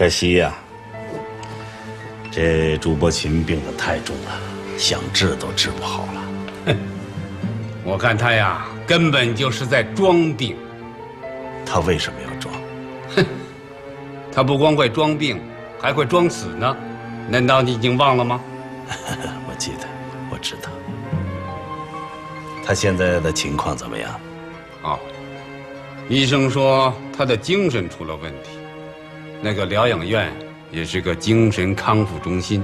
可惜呀，这朱伯琴病得太重了，想治都治不好了。我看他呀，根本就是在装病。他为什么要装？他不光会装病，还会装死呢。难道你已经忘了吗？我记得，我知道。他现在的情况怎么样？哦，医生说他的精神出了问题。那个疗养院也是个精神康复中心，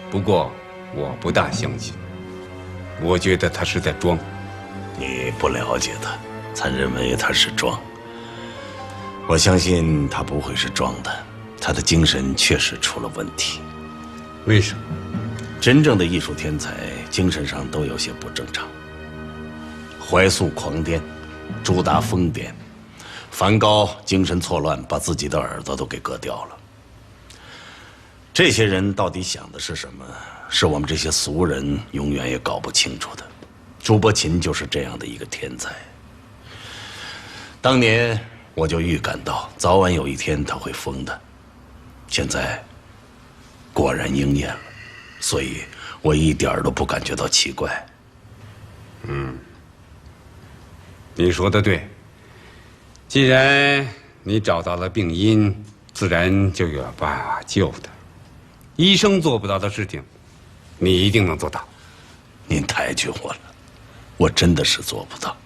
不过我不大相信。我觉得他是在装。你不了解他，才认为他是装。我相信他不会是装的，他的精神确实出了问题。为什么？真正的艺术天才精神上都有些不正常。怀素狂癫，朱达疯癫，梵高精神错乱，把自己的耳朵都给割掉了。这些人到底想的是什么？是我们这些俗人永远也搞不清楚的。朱伯琴就是这样的一个天才。当年我就预感到，早晚有一天他会疯的。现在果然应验了，所以我一点都不感觉到奇怪。你说的对。既然你找到了病因，自然就有办法救他。医生做不到的事情，你一定能做到。您太绝我了，我真的是做不到。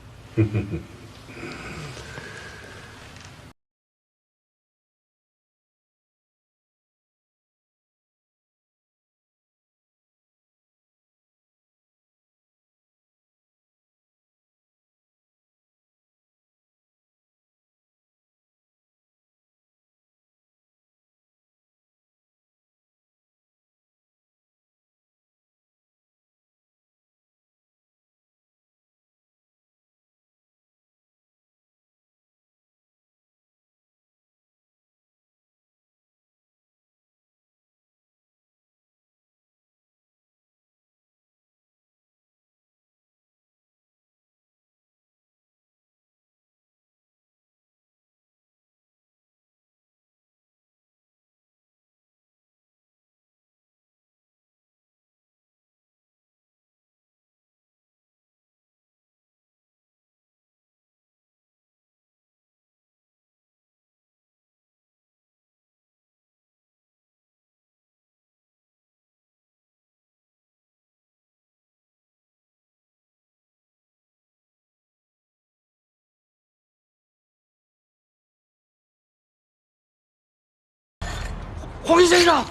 黄先生，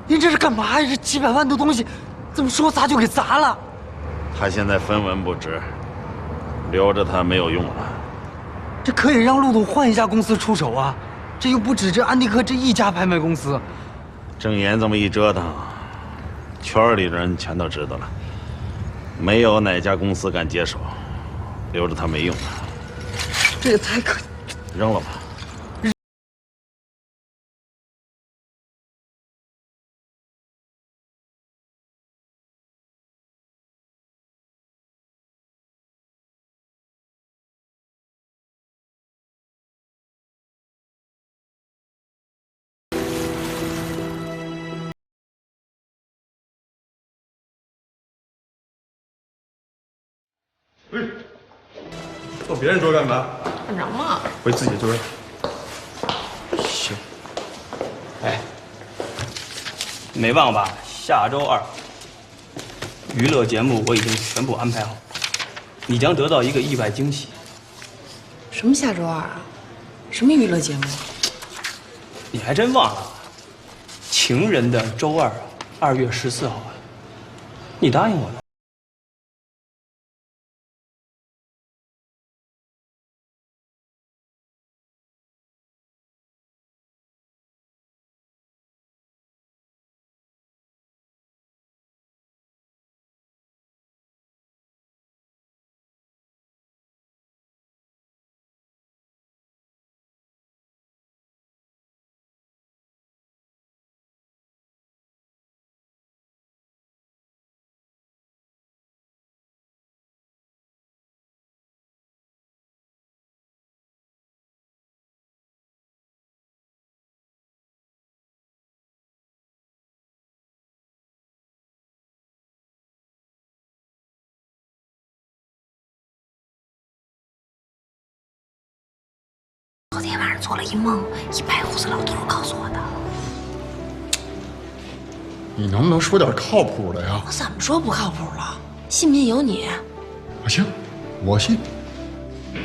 您这是干嘛呀？这几百万的东西，怎么说砸就给砸了？他现在分文不值，留着他没有用了。这可以让陆总换一家公司出手啊！这又不止这安迪克这一家拍卖公司。郑岩这么一折腾，圈里人全都知道了，没有哪家公司敢接手，留着他没用了。这也太可……扔了吧。喂，坐别人桌干嘛？干着嘛？回自己桌。行。哎，没忘吧？下周2，娱乐节目我已经全部安排好，你将得到一个意外惊喜。什么下周2啊？什么娱乐节目？你还真忘了？情人的周2啊，2月14号啊，你答应我的。昨天晚上做了一梦，一白胡子老头告诉我的。你能不能说点靠谱的呀？我怎么说不靠谱了？信不信由你，啊，行，我信。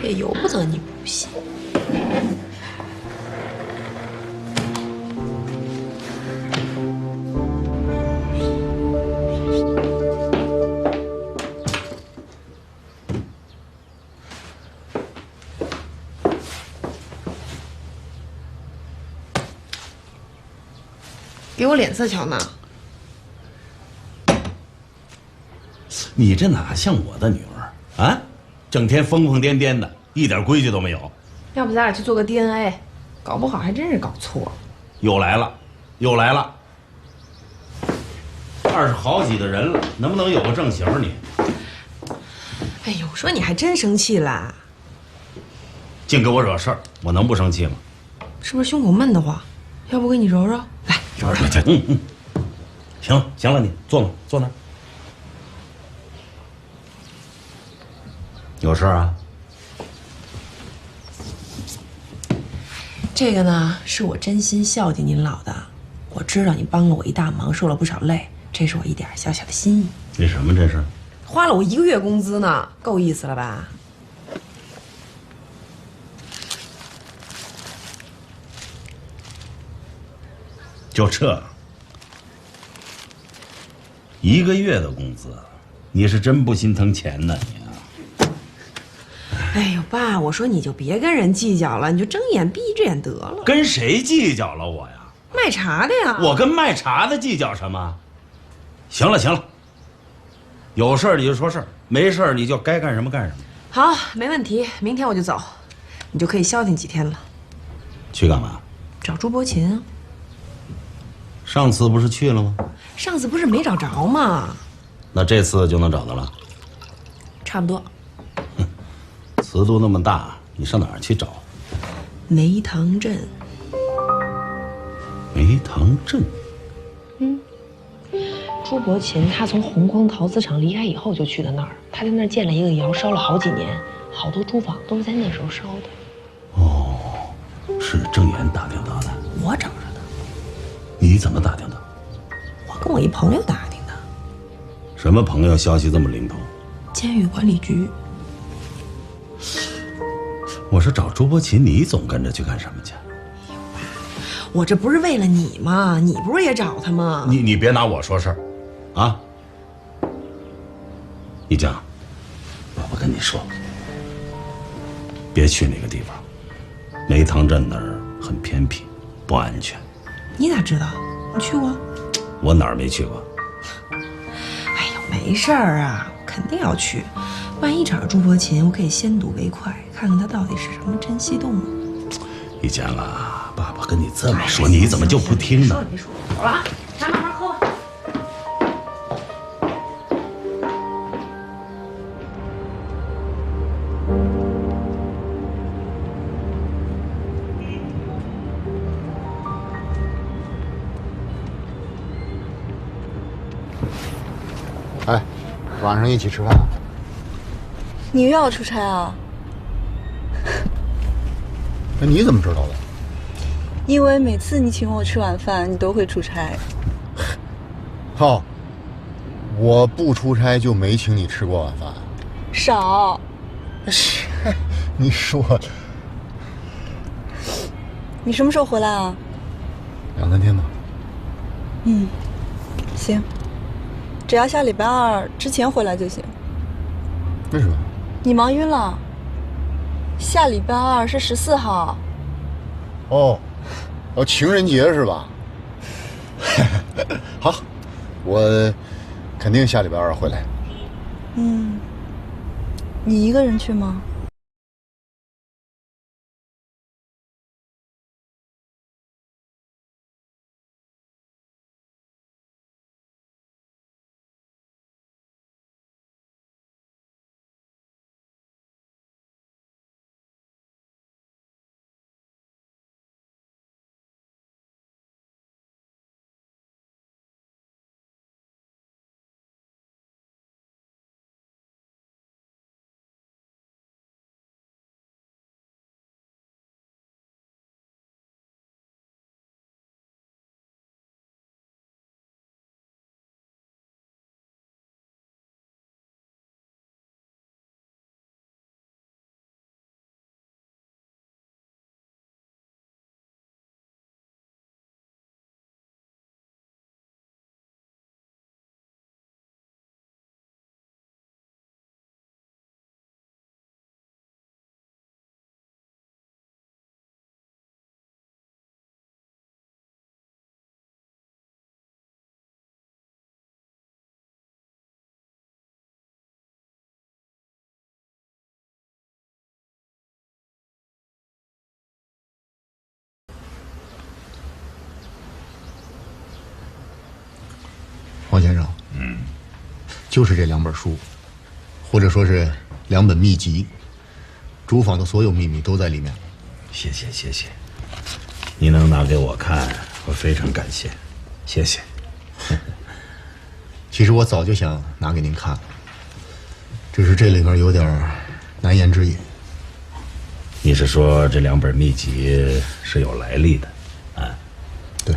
也由不得你不信。给我脸色瞧呢！你这哪像我的女儿啊？整天疯疯癫癫的，一点规矩都没有。要不咱俩去做个 DNA， 搞不好还真是搞错。又来了，又来了，20好几的人了，能不能有个正形你？哎呦，说你还真生气啦？净给我惹事儿，我能不生气吗？是不是胸口闷得慌？要不给你揉揉？来，揉揉。行了行了，你坐那，坐那。有事啊？这个呢，是我真心孝敬您老的。我知道你帮了我一大忙，受了不少累，这是我一点小小的心意。那什么，这是？花了我1个月工资呢，够意思了吧？就这1个月的工资，你是真不心疼钱呢你啊！哎呦，爸，我说你就别跟人计较了，你就睁眼闭着眼得了。跟谁计较了我呀？卖茶的呀。我跟卖茶的计较什么？行了行了，有事儿你就说事儿，没事儿你就该干什么干什么。好，没问题，明天我就走，你就可以消停几天了。去干嘛？找朱伯琴啊。上次不是去了吗？上次不是没找着吗？那这次就能找到了？差不多。瓷都那么大，你上哪儿去找？梅塘镇。梅塘镇。朱伯琴他从红光陶瓷厂离开以后就去的那儿，他在那儿建了一个窑，烧了好几年，好多珠坊都是在那时候烧的。哦，是郑岩打听到的。我找着的。你怎么打听的？我跟我一朋友打听的。什么朋友消息这么灵通？监狱管理局。我是找朱伯琴，你总跟着去干什么去？我这不是为了你吗？你不是也找他吗？你别拿我说事儿，啊！一江，爸爸跟你说，别去那个地方，梅塘镇那儿很偏僻，不安全。你咋知道？你去过？我哪儿没去过？哎呦，没事儿啊，我肯定要去。万一找着朱伯琴，我可以先睹为快，看看他到底是什么珍稀动物。一江啊，爸爸跟你这么说，你怎么就不听呢？别说了，走了啊，茶慢慢喝吧。哎，晚上一起吃饭。你又要出差啊？那你怎么知道的？因为每次你请我吃晚饭，你都会出差。哦，我不出差就没请你吃过晚饭。少。是，你说。你什么时候回来啊2、3天吧。行，只要下礼拜2之前回来就行。为什么？你忙晕了。下礼拜2是14号。哦，情人节是吧？好，我肯定下礼拜2回来。你一个人去吗？黄先生，就是这2本书，或者说是2本秘籍，主坊的所有秘密都在里面。谢谢谢谢，你能拿给我看，我非常感谢，谢谢。其实我早就想拿给您看了，只是这里面有点难言之隐。你是说这2本秘籍是有来历的？啊，对。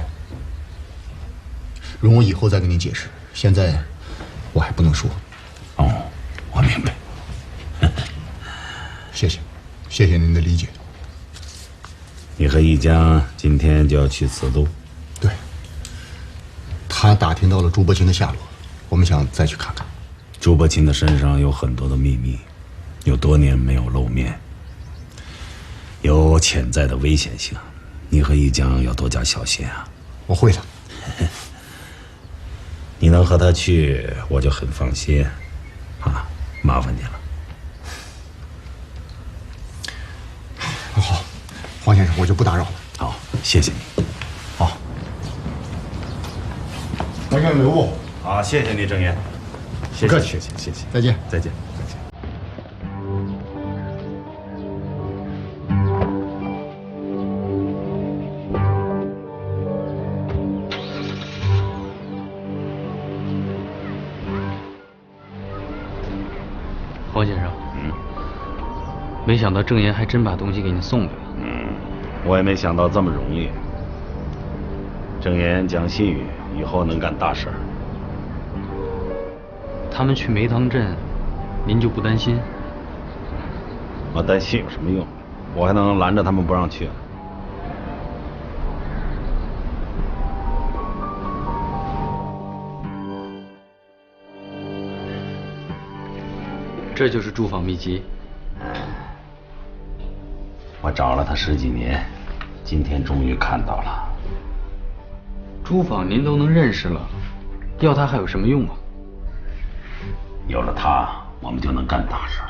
容我以后再跟您解释，现在我还不能说。哦，我明白。谢谢，谢谢您的理解。你和一江今天就要去慈都？对。他打听到了朱伯清的下落，我们想再去看看。朱伯清的身上有很多的秘密，有多年没有露面，有潜在的危险性，你和一江要多加小心啊！我会的。你能和他去，我就很放心。啊，麻烦你了。好，黄先生，我就不打扰了。好，谢谢你。好，来看留步。好，谢谢你，郑岩。不客气，谢谢，谢谢。再见，再见，再见。黄先生，没想到郑岩还真把东西给你送来了。我也没想到这么容易。郑岩、蒋新宇以后能干大事儿。他们去梅塘镇，您就不担心？我担心有什么用？我还能拦着他们不让去？这就是朱坊秘籍。我找了他10几年，今天终于看到了。朱坊您都能认识了，要他还有什么用啊？有了他，我们就能干大事儿。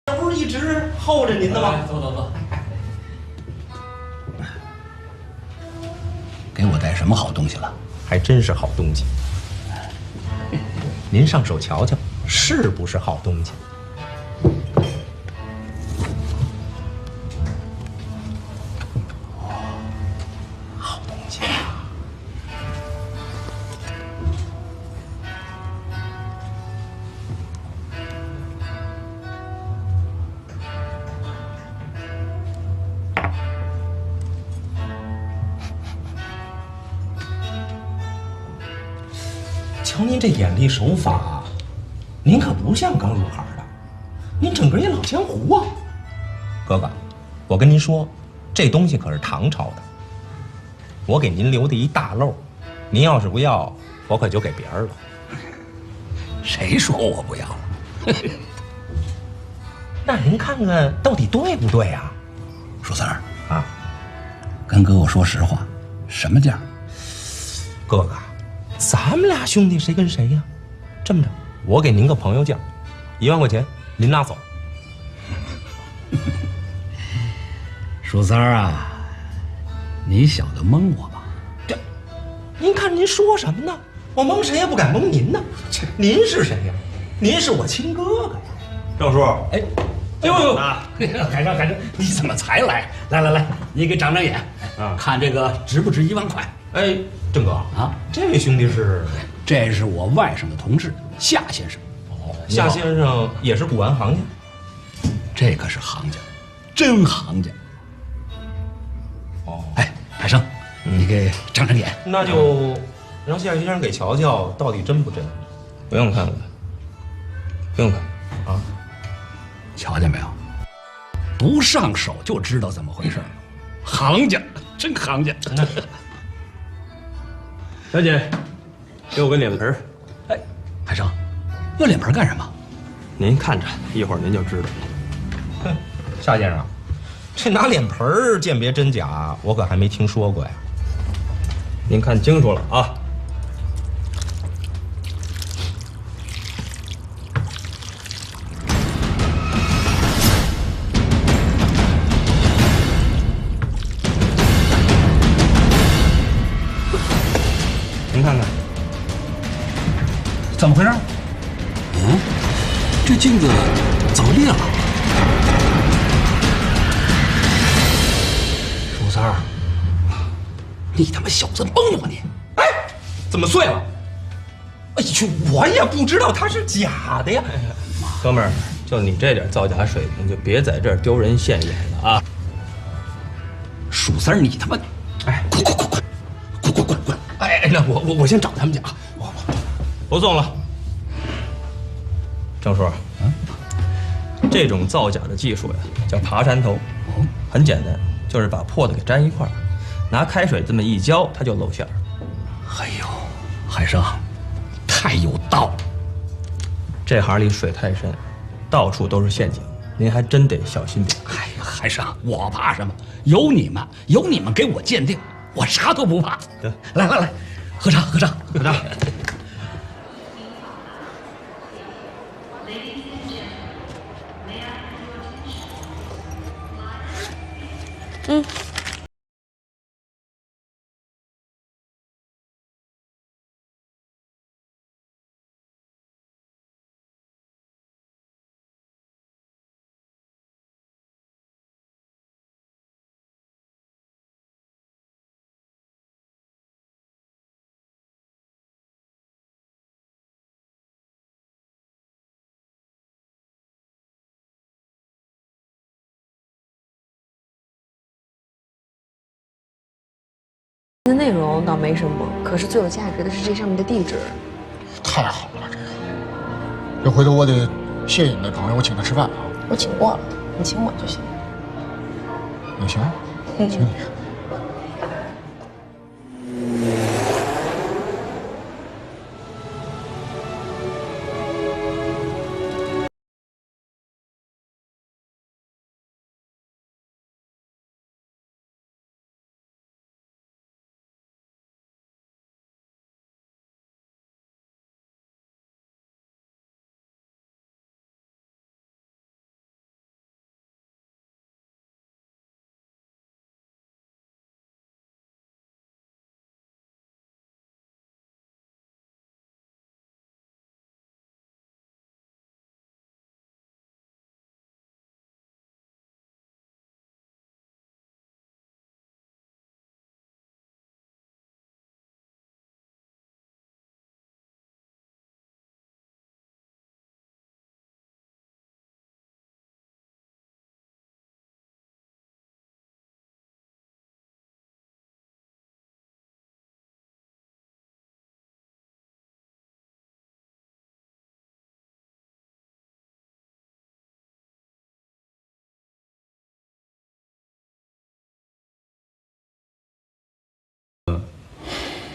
这不是一直候着您的吗？走走走。给我带什么好东西了？还真是好东西。您上手瞧瞧，是不是好东西？好东西啊！瞧您这眼力手法，您可不像刚入行的，您整个一老江湖啊！哥哥，我跟您说，这东西可是唐朝的，我给您留的一大漏，您要是不要，我可就给别人了。谁说我不要了？那您看看到底对不对啊？叔三儿啊，跟哥哥说实话，什么价？哥哥，咱们俩兄弟谁跟谁呀？这么着，我给您个朋友价，1万块钱，您拿走。叔三儿啊，你小子蒙我吧？这，您看您说什么呢？我蒙谁也不敢蒙您呢。您是谁呀？您是我亲哥哥呀。郑叔，哎，哎呦，海生，你怎么才来？来，你给长长眼啊，看这个值不值1万块？哎，郑哥啊，这位兄弟是？这是我外甥的同事夏先生。哦，夏先生也是古玩行家。这可是行家，真行家。哦，哎，海生，你给长长眼。那就让夏先生给瞧瞧，到底真不真？不用看了，不用看啊。瞧见没有？不上手就知道怎么回事。行家，真行家。小姐，给我个脸盆。哎，海生，要脸盆干什么？您看着，一会儿您就知道了。哼，夏先生，这拿脸盆鉴别真假，我可还没听说过呀。您看清楚了啊！您看看，怎么回事？嗯，这镜子怎么裂了？叔三儿，你他妈小子蒙我你！哎，怎么碎了？哎呦，我也不知道它是假的呀。哥们儿，就你这点造假水平，就别在这儿丢人现眼了啊！鼠三儿，你他妈，哎，快！哎，那我先找他们去啊！我不送了。郑叔，这种造假的技术呀，叫爬山头。很简单，就是把破的给粘一块儿，拿开水这么一浇，它就露馅儿。哎呦，海生，太有道了。这行里水太深，到处都是陷阱，您还真得小心点。哎呀，海生，我怕什么？有你们给我鉴定，我啥都不怕。来，喝茶。嗯。的内容倒没什么，可是最有价值的是这上面的地址。太好了，这回头我得谢谢你那朋友，我请他吃饭啊。我请过了，你请我就行。也行，请你。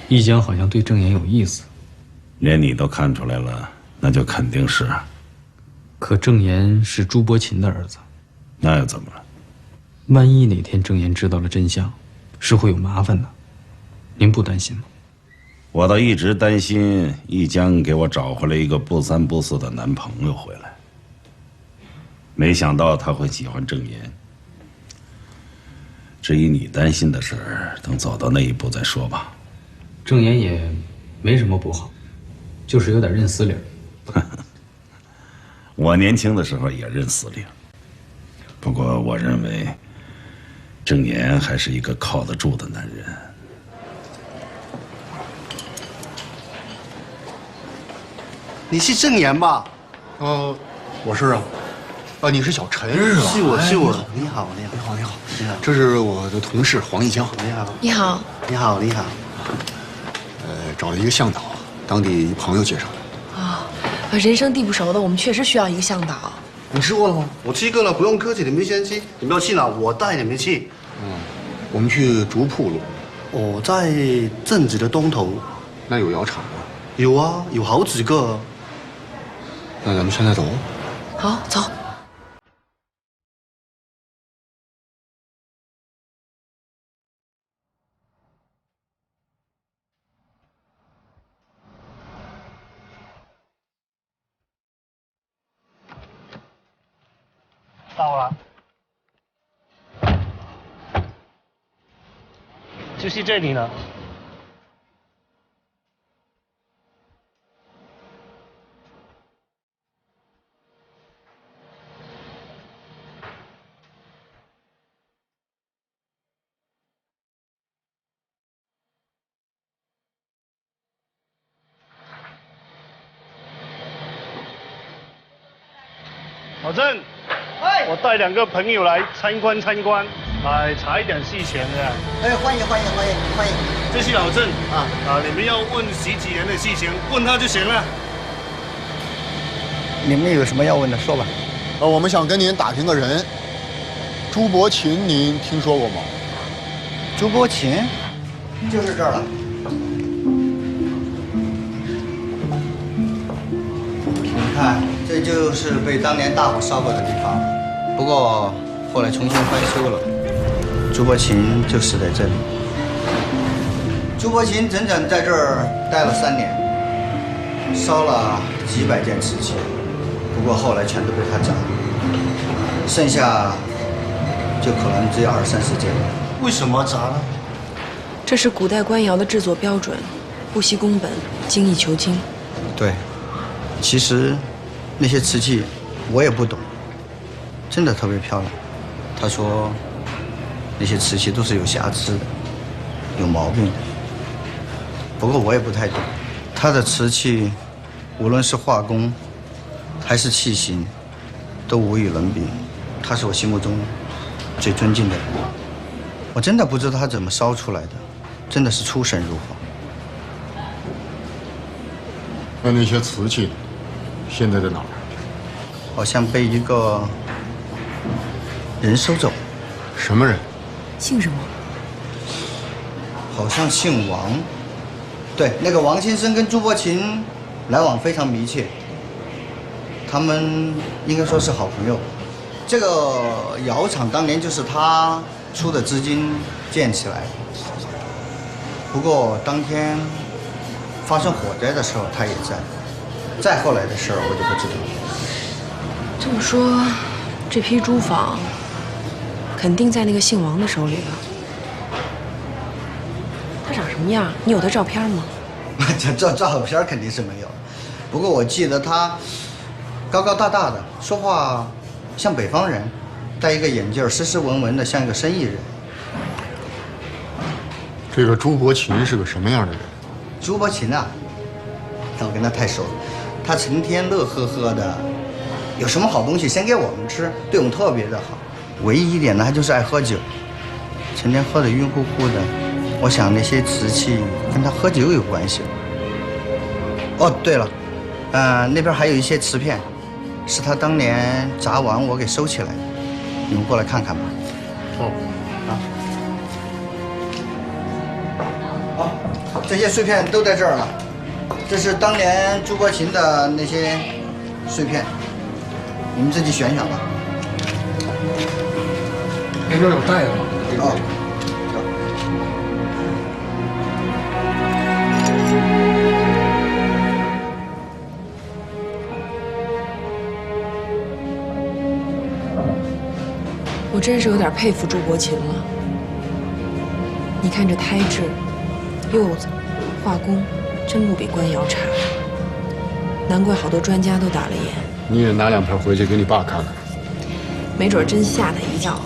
一江好像对郑岩有意思，连你都看出来了，那就肯定是。可郑岩是朱伯琴的儿子，那又怎么了？万一哪天郑岩知道了真相，是会有麻烦的。您不担心吗？我倒一直担心一江给我找回来一个不三不四的男朋友回来，没想到他会喜欢郑岩。至于你担心的事儿，等走到那一步再说吧。郑岩也没什么不好，就是有点认死理儿。我年轻的时候也认死理儿，不过我认为郑岩还是一个靠得住的男人。你是郑岩吧？我是啊。你是小陈是吧？是我。你好，你好。这是我的同事黄一江。你好。找了一个向导，当地朋友介绍的。啊，人生地不熟的，我们确实需要一个向导。你吃过了吗？我吃过了，不用客气，你们先去。你们要去哪？我带你们去。我们去竹铺路。我在镇子的东头。那有窑厂吗？有啊，有好几个。那咱们现在走。好，走。到了，就是这里呢。老郑。我带2个朋友来参观，来查一点事情的。欢迎。这是老郑你们要问徐子言的事情，问他就行了。你们有什么要问的，说吧。我们想跟您打听个人，朱伯琴，您听说过吗？朱伯琴，就是这儿了。你看，这就是被当年大火烧过的地方。不过后来重新翻修了，朱伯琴就死在这里。朱伯琴整整在这儿待了3年，烧了几百件瓷器，不过后来全都被他砸了，剩下就可能只有20-30件。为什么砸呢？这是古代官窑的制作标准，不惜工本，精益求精。对，其实那些瓷器我也不懂。真的特别漂亮。他说，那些瓷器都是有瑕疵的，有毛病的。不过我也不太懂。他的瓷器，无论是画工，还是器型，都无与伦比。他是我心目中最尊敬的人。我真的不知道他怎么烧出来的，真的是出神入化。那些瓷器现在在哪儿？好像被一个人收走。什么人？姓什么？好像姓王。对，那个王先生跟朱伯琴来往非常密切，他们应该说是好朋友。这个窑厂当年就是他出的资金建起来的，不过当天发生火灾的时候他也在，再后来的事儿我就不知道了。这么说，这批珠坊肯定在那个姓王的手里了。他长什么样？你有他照片吗？这照片肯定是没有，不过我记得他高高大大的，说话像北方人，戴一个眼镜，斯斯文文的，像一个生意人。这个朱伯琴是个什么样的人？朱伯琴啊，我跟他太熟了，他成天乐呵呵的，有什么好东西先给我们吃，对我们特别的好。唯一一点呢，他就是爱喝酒，成天喝得晕乎乎的。我想那些瓷器跟他喝酒有关系。哦，对了，那边还有一些瓷片，是他当年砸完我给收起来的，你们过来看看吧。好，这些碎片都在这儿了，这是当年朱伯琴的那些碎片，你们自己选选吧。那边有袋子吗？啊。我真是有点佩服朱国勤了。你看这胎质、釉子、画工，真不比官窑差。难怪好多专家都打了眼。你也拿2盆回去给你爸看看，没准真吓他一跳啊！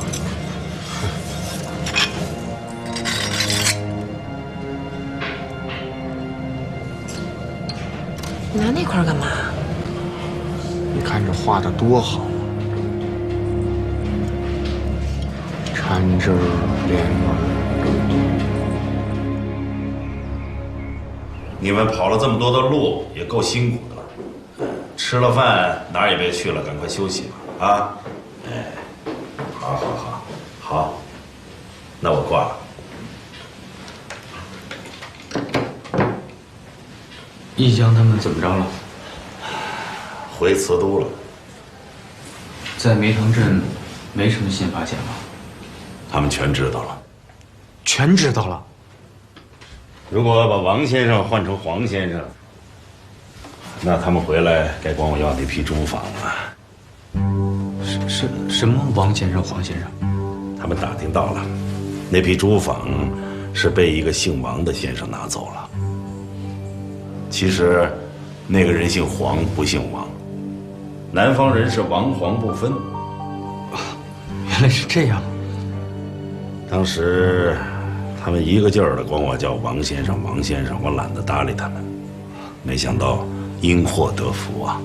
你拿那块干嘛？你看这画的多好啊！缠枝连纹。你们跑了这么多的路，也够辛苦的了。吃了饭哪儿也别去了，赶快休息吧。啊，哎，好，那我挂了。一江他们怎么着了？回慈都了。在梅塘镇没什么新发现吧？他们全知道了。全知道了。如果把王先生换成黄先生，那他们回来该管我要那批竹坊了。什么王先生、黄先生？他们打听到了，那批竹坊是被一个姓王的先生拿走了。其实，那个人姓黄，不姓王。南方人是王黄不分。原来是这样。当时，他们一个劲儿的管我叫王先生、王先生，我懒得搭理他们。没想到因祸得福啊！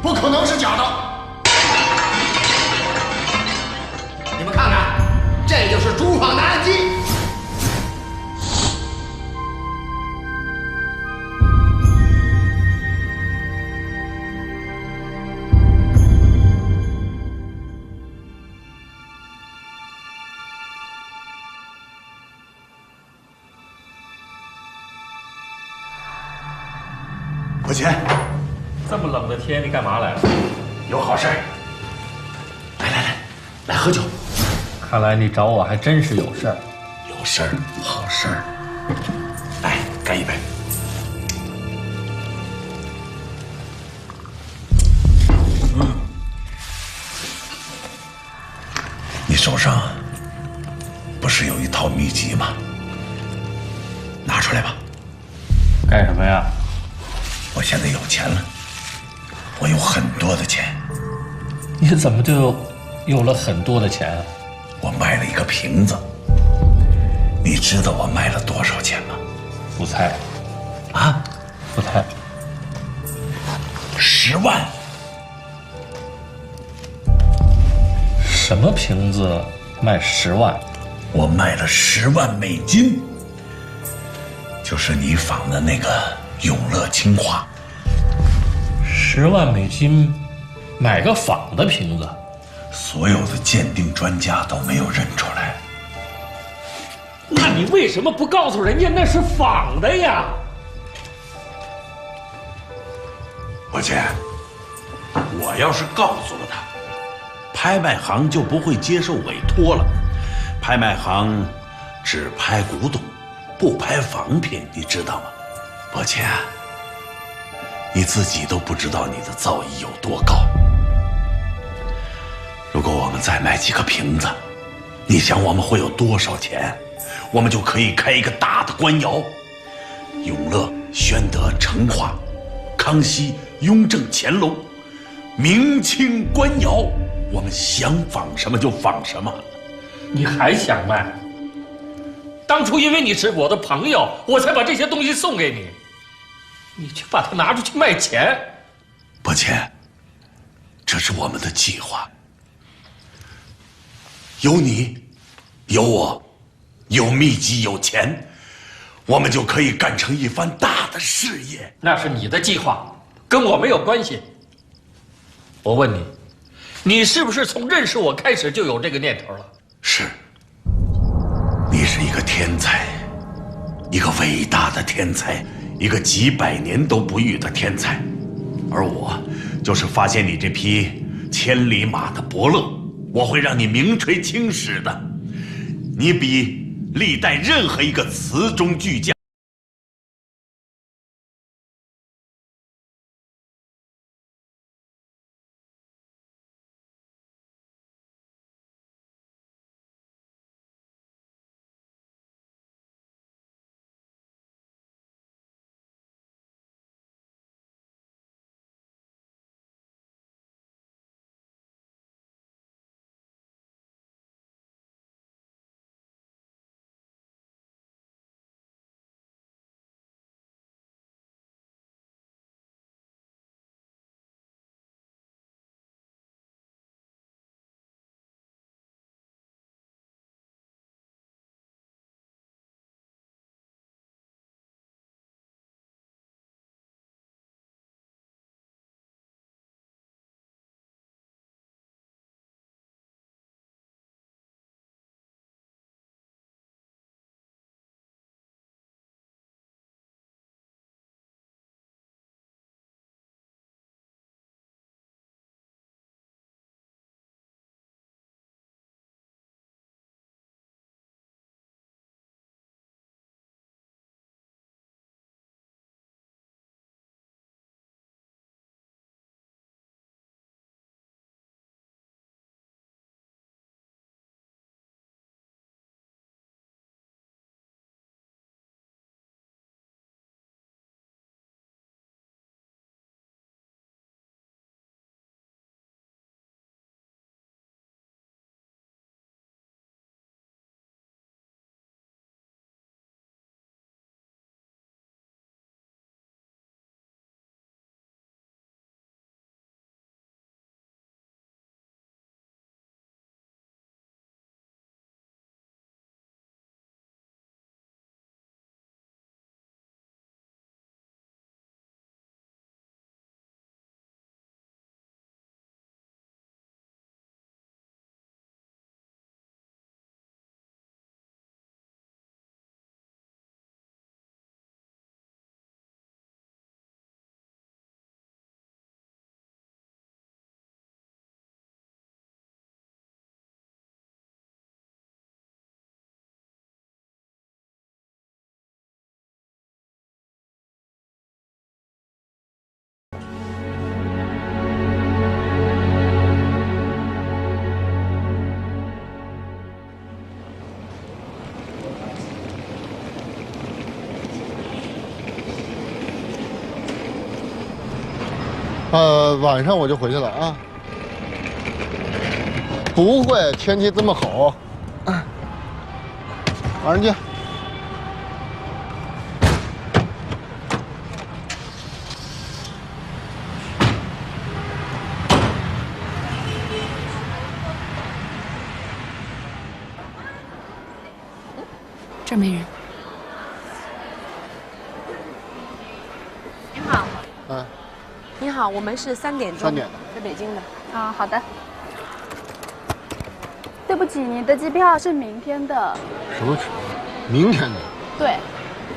不可能是假的！你们看看，这就是竹坊的案迹。伯谦。这么冷的天，你干嘛来了？有好事儿。来喝酒。看来你找我还真是有事儿。有事儿，好事儿。来，干一杯。你手上不是有一套秘籍吗？拿出来吧。干什么呀？我现在有钱了。我有很多的钱。你怎么就有了很多的钱啊？我卖了一个瓶子。你知道我卖了多少钱吗？不猜。啊？不猜。10万。什么瓶子卖10万？我卖了10万美金，就是你仿的那个永乐青花。10万美金买个仿的瓶子，所有的鉴定专家都没有认出来。那你为什么不告诉人家那是仿的呀？伯谦，我要是告诉了他，拍卖行就不会接受委托了。拍卖行只拍古董，不拍仿品，你知道吗？伯谦，你自己都不知道你的造诣有多高。如果我们再卖几个瓶子，你想我们会有多少钱？我们就可以开一个大的官窑，永乐、宣德、成化、康熙、雍正、乾隆，明清官窑，我们想仿什么就仿什么。你还想卖？当初因为你是我的朋友，我才把这些东西送给你，你却把它拿出去卖钱。伯谦，这是我们的计划。有你，有我，有秘籍，有钱，我们就可以干成一番大的事业。那是你的计划，跟我没有关系。我问你，你是不是从认识我开始就有这个念头了？是。你是一个天才，一个伟大的天才，一个几百年都不遇的天才，而我就是发现你这匹千里马的伯乐，我会让你名垂青史的。你比历代任何一个词中巨匠。晚上我就回去了啊。不会，天气这么好。晚上见。这儿没人。您好。嗯。您好，我们是3点钟。3点的。在北京的。啊，好的。对不起，你的机票是明天的。什么？明天的？对。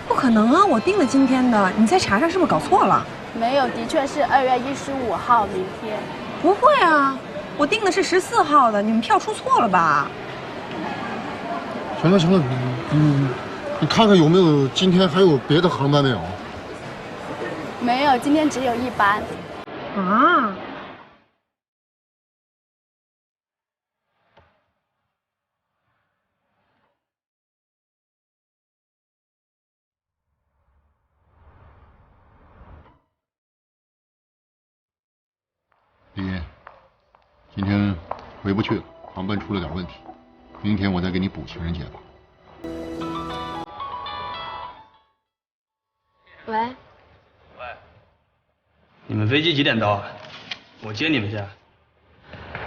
不可能啊！我订了今天的，你再查查是不是搞错了？没有，的确是2月15号，明天。不会啊，我订的是14号的，你们票出错了吧？行了行了，你看看有没有今天还有别的航班没有？没有，今天只有1班。啊？李岩，今天回不去了，航班出了点问题，明天我再给你补情人节吧。喂。喂。你们飞机几点到啊？我接你们下。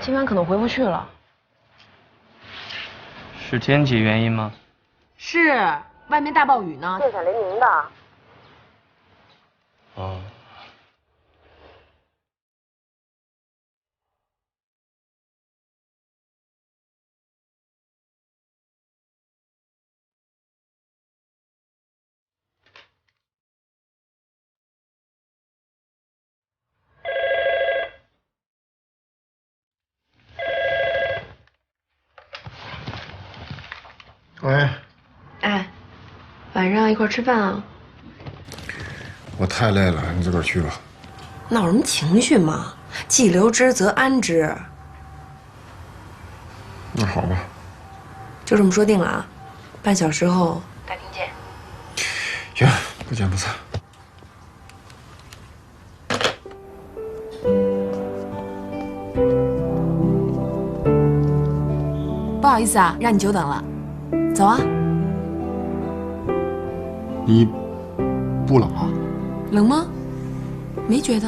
今晚可能回不去了。是天气原因吗？是，外面大暴雨呢，电闪雷鸣的。哦。喂，哎，晚上一块吃饭啊？我太累了，你自个儿去吧。闹什么情绪嘛？既留之则安之。那好吧，就这么说定了啊！半小时后大厅见。行，不见不散。不好意思啊，让你久等了。走啊。你不冷啊？冷吗？没觉得。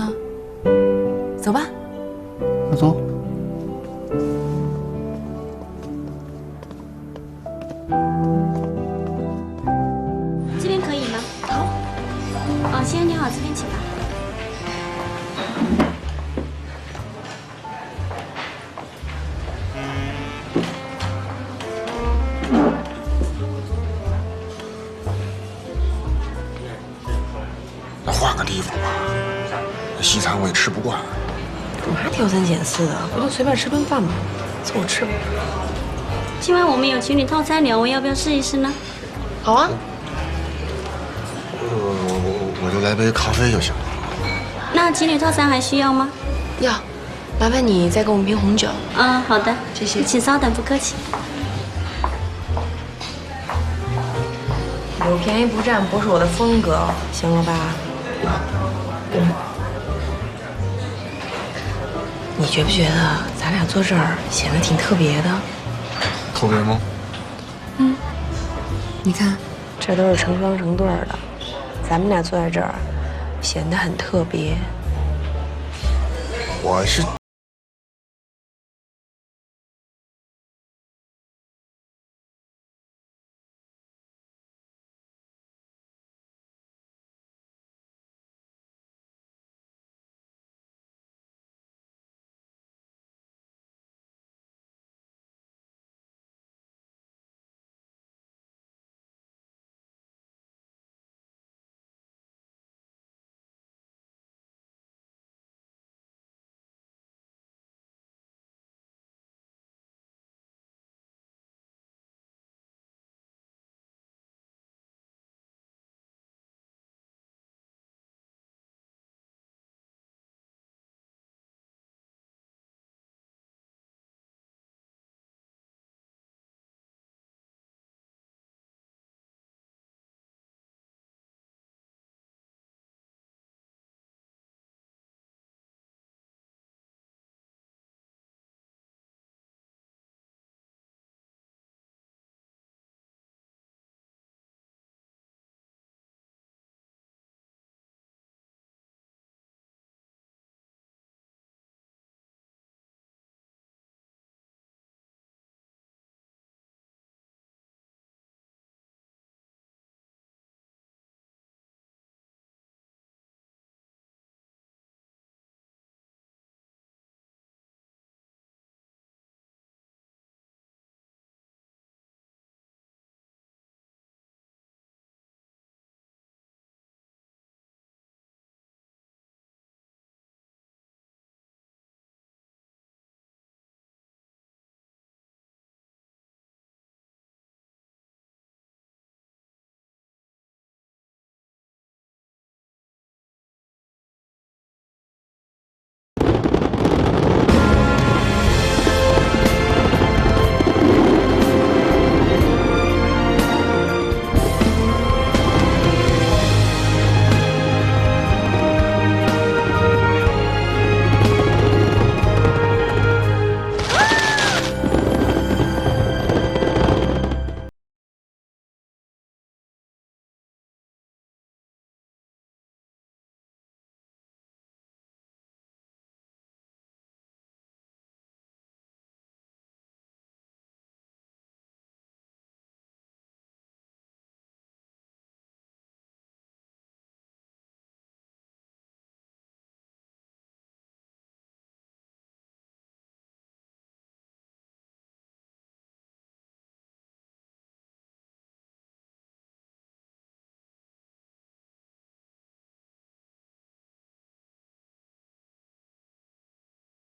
走吧。那走。这边可以吗？好。哦，先生你好，这边请吧。那换个地方吧，这西餐我也吃不惯。干嘛挑三拣四的？不就随便吃顿饭吗？凑合吃吧。今晚我们有情侣套餐聊，我要不要试一试呢？好啊。我就来杯咖啡就行了。那情侣套餐还需要吗？要，麻烦你再给我们瓶红酒。嗯，好的，谢谢。请稍等，不客气。有便宜不占不是我的风格，行了吧？你觉不觉得咱俩坐这儿显得挺特别的？特别吗？嗯，你看，这都是成双成对的，咱们俩坐在这儿，显得很特别。我是